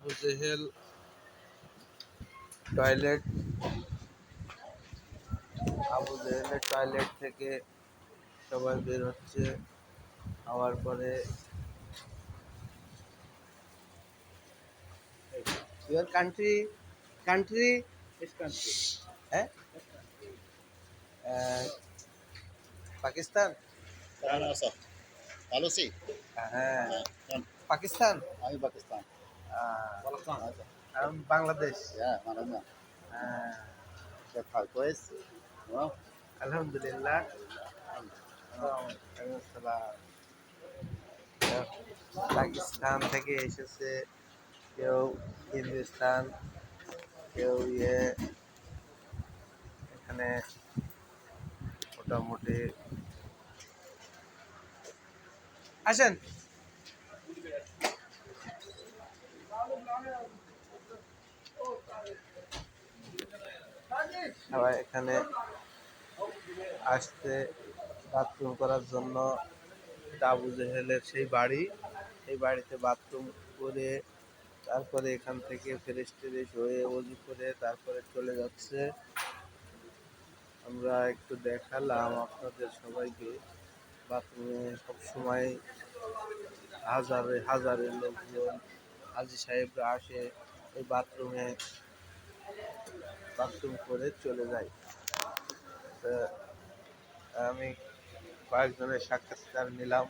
Abu Jahl toilet. Abu জেহেলের toilet থেকে সবাই বের হচ্ছে, হওয়ার পরে your country country Which country? হ্যাঁ আহ, পাকিস্তান। Karahan asa? Talusi? হ্যাঁ, Kan? Pakistan. Ay, Pakistan. Pakistan Asa. আর বাংলাদেশ। Yeah, manana. হ্যাঁ, كيف حالك كويس؟ تمام؟ আলহামদুলিল্লাহ। تمام. আসসালাম। পাকিস্তান থেকে এসেছে, কেউ হিন্দুস্তান, কেউ এখানে মোটামুটি আসেন। সবাই এখানে আসতে বাথরুম করার জন্য। এটা আবু জেহেলের সেই বাড়ি, এই বাড়িতে বাথরুম করে তারপরে এখান থেকে ফ্রেশ ট্রেশ হয়ে অজু করে তারপরে চলে যাচ্ছে। আমরা একটু দেখালাম আপনাদের সবাইকে। বাথরুমে সবসময় হাজারে হাজারে লোকজন, হাজি সাহেবরা আসে এই বাথরুমে বাথরুম করে চলে যায়। তা আমি কয়েকজনের সাক্ষাৎকার নিলাম।